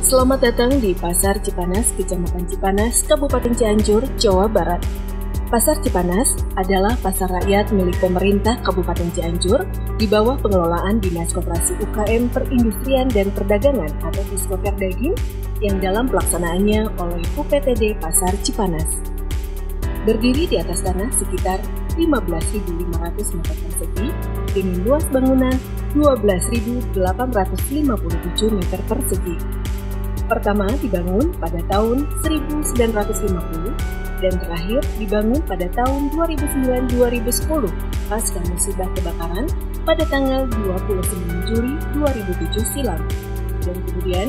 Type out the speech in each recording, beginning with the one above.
Selamat datang di Pasar Cipanas, Kecamatan Cipanas, Kabupaten Cianjur, Jawa Barat. Pasar Cipanas adalah pasar rakyat milik pemerintah Kabupaten Cianjur di bawah pengelolaan Dinas Koperasi UKM Perindustrian dan Perdagangan atau Diskoperdagin yang dalam pelaksanaannya oleh UPTD Pasar Cipanas. Berdiri di atas tanah sekitar 15.500 meter persegi dengan luas bangunan 12.857 meter persegi. Pertama dibangun pada tahun 1950 dan terakhir dibangun pada tahun 2009-2010 pasca musibah kebakaran pada tanggal 29 Juli 2007 silam. Dan kemudian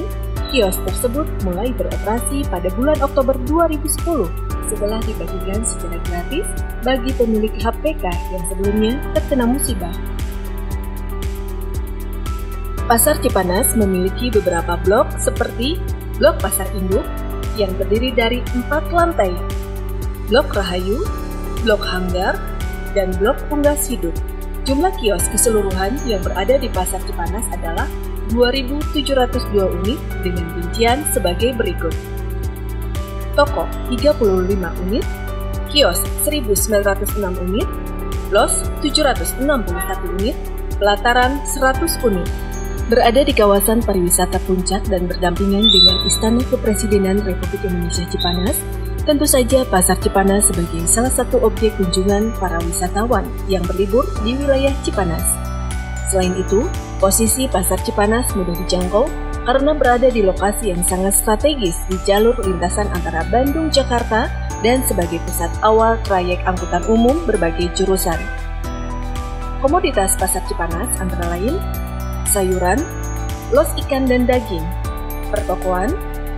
kios tersebut mulai beroperasi pada bulan Oktober 2010 setelah dibagikan secara gratis bagi pemilik HPK yang sebelumnya terkena musibah. Pasar Cipanas memiliki beberapa blok seperti Blok Pasar Induk yang terdiri dari 4 lantai, Blok Rahayu, Blok Hanggar, dan Blok Unggas Hidup. Jumlah kios keseluruhan yang berada di Pasar Cipanas adalah 2.702 unit dengan rincian sebagai berikut. Toko 35 unit, kios 1.906 unit, los 761 unit, pelataran 100 unit. Berada di kawasan pariwisata Puncak dan berdampingan dengan Istana Kepresidenan Republik Indonesia Cipanas, tentu saja Pasar Cipanas sebagai salah satu objek kunjungan para wisatawan yang berlibur di wilayah Cipanas. Selain itu, posisi Pasar Cipanas mudah dijangkau karena berada di lokasi yang sangat strategis di jalur lintasan antara Bandung-Jakarta dan sebagai pusat awal trayek angkutan umum berbagai jurusan. Komoditas Pasar Cipanas antara lain sayuran, los ikan dan daging, pertokoan,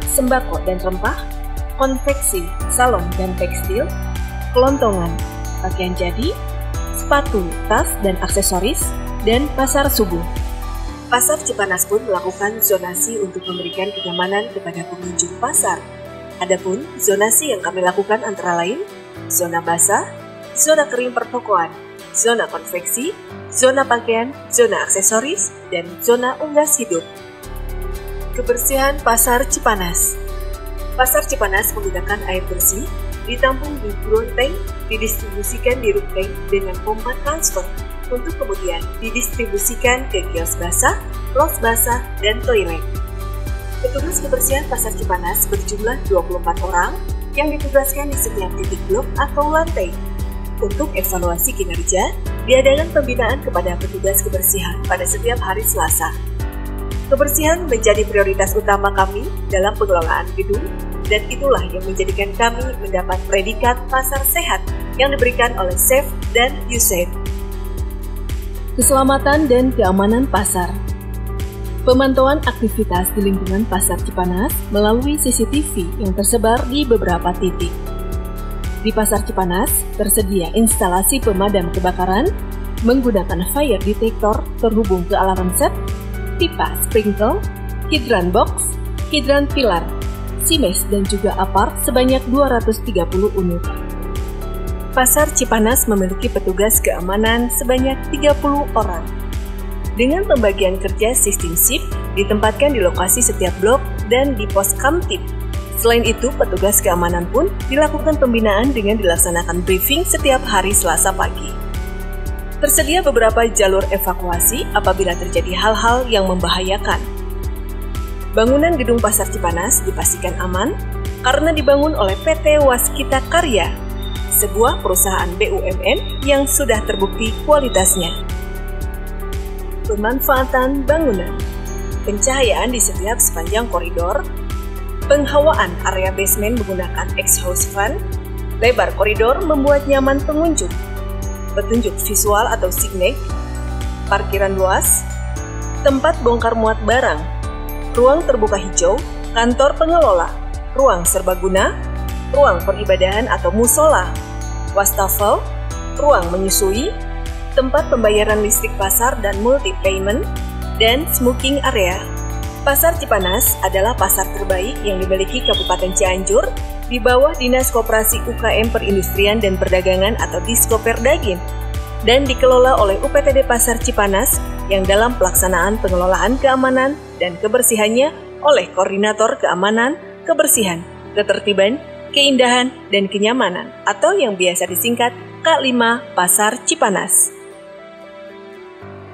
sembako dan rempah, konveksi, salon dan tekstil, kelontongan, pakaian jadi, sepatu, tas dan aksesoris, dan pasar subuh. Pasar Cipanas pun melakukan zonasi untuk memberikan kenyamanan kepada pengunjung pasar. Adapun zonasi yang kami lakukan antara lain, zona basah, zona kering pertokoan, zona konveksi, zona pakaian, zona aksesoris, dan zona unggas hidup. Kebersihan Pasar Cipanas. Pasar Cipanas menggunakan air bersih, ditampung di ground tank, didistribusikan di roof tank dengan pompa transfer, untuk kemudian didistribusikan ke kios basah, los basah, dan toilet. Petugas kebersihan Pasar Cipanas berjumlah 24 orang yang ditugaskan di setiap titik blok atau lantai. Untuk evaluasi kinerja, diadakan pembinaan kepada petugas kebersihan pada setiap hari Selasa. Kebersihan menjadi prioritas utama kami dalam pengelolaan gedung, dan itulah yang menjadikan kami mendapat predikat pasar sehat yang diberikan oleh Safe dan USAID. Keselamatan dan keamanan pasar. Pemantauan aktivitas di lingkungan Pasar Cipanas melalui CCTV yang tersebar di beberapa titik. Di Pasar Cipanas, tersedia instalasi pemadam kebakaran menggunakan fire detector terhubung ke alarm set, pipa sprinkle, hidran box, hidran pilar, simes dan juga apart sebanyak 230 unit. Pasar Cipanas memiliki petugas keamanan sebanyak 30 orang. Dengan pembagian kerja sistem shift ditempatkan di lokasi setiap blok dan di pos kamtip. Selain itu, petugas keamanan pun dilakukan pembinaan dengan dilaksanakan briefing setiap hari Selasa pagi. Tersedia beberapa jalur evakuasi apabila terjadi hal-hal yang membahayakan. Bangunan gedung Pasar Cipanas dipastikan aman karena dibangun oleh PT Waskita Karya, sebuah perusahaan BUMN yang sudah terbukti kualitasnya. Pemanfaatan bangunan, pencahayaan di setiap sepanjang koridor, penghawaan area basement menggunakan exhaust fan, lebar koridor membuat nyaman pengunjung, petunjuk visual atau signage, parkiran luas, tempat bongkar muat barang, ruang terbuka hijau, kantor pengelola, ruang serbaguna, ruang peribadahan atau musola, wastafel, ruang menyusui, tempat pembayaran listrik pasar dan multi payment, dan smoking area. Pasar Cipanas adalah pasar terbaik yang dimiliki Kabupaten Cianjur di bawah Dinas Koperasi UKM Perindustrian dan Perdagangan atau Diskoperdagin dan dikelola oleh UPTD Pasar Cipanas yang dalam pelaksanaan pengelolaan keamanan dan kebersihannya oleh Koordinator Keamanan, Kebersihan, Ketertiban, Keindahan, dan Kenyamanan atau yang biasa disingkat K5 Pasar Cipanas.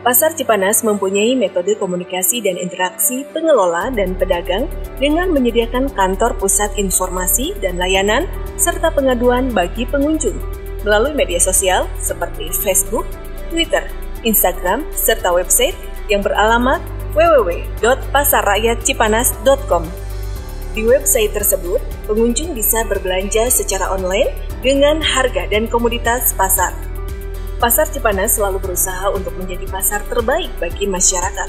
Pasar Cipanas mempunyai metode komunikasi dan interaksi pengelola dan pedagang dengan menyediakan kantor pusat informasi dan layanan serta pengaduan bagi pengunjung melalui media sosial seperti Facebook, Twitter, Instagram, serta website yang beralamat www.pasarrakyatcipanas.com. Di website tersebut, pengunjung bisa berbelanja secara online dengan harga dan komoditas pasar. Pasar Cipanas selalu berusaha untuk menjadi pasar terbaik bagi masyarakat.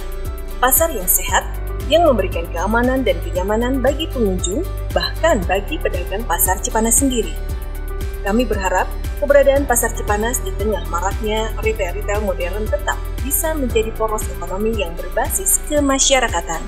Pasar yang sehat, yang memberikan keamanan dan kenyamanan bagi pengunjung, bahkan bagi pedagang Pasar Cipanas sendiri. Kami berharap keberadaan Pasar Cipanas di tengah maraknya retail-retail modern tetap bisa menjadi poros ekonomi yang berbasis kemasyarakatan.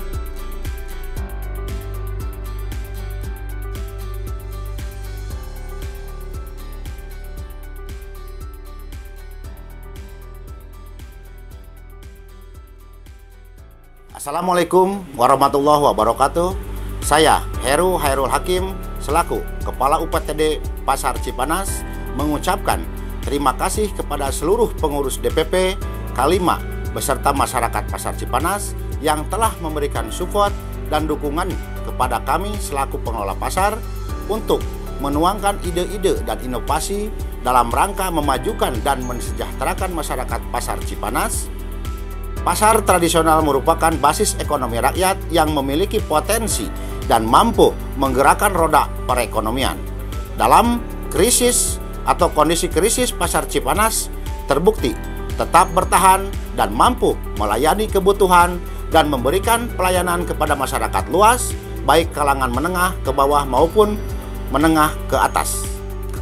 Assalamualaikum warahmatullahi wabarakatuh. Saya Heru Hairul Hakim selaku Kepala UPTD Pasar Cipanas mengucapkan terima kasih kepada seluruh pengurus DPP K5 beserta masyarakat Pasar Cipanas yang telah memberikan support dan dukungan kepada kami selaku pengelola pasar untuk menuangkan ide-ide dan inovasi dalam rangka memajukan dan mensejahterakan masyarakat Pasar Cipanas. Pasar tradisional merupakan basis ekonomi rakyat yang memiliki potensi dan mampu menggerakkan roda perekonomian. Dalam krisis atau kondisi krisis, Pasar Cipanas terbukti tetap bertahan dan mampu melayani kebutuhan dan memberikan pelayanan kepada masyarakat luas, baik kalangan menengah ke bawah maupun menengah ke atas.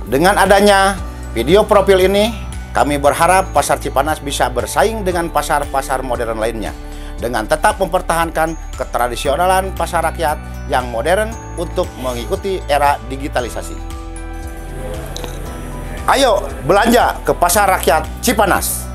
Dengan adanya video profil ini, kami berharap Pasar Cipanas bisa bersaing dengan pasar-pasar modern lainnya dengan tetap mempertahankan ketradisionalan pasar rakyat yang modern untuk mengikuti era digitalisasi. Ayo belanja ke Pasar Rakyat Cipanas.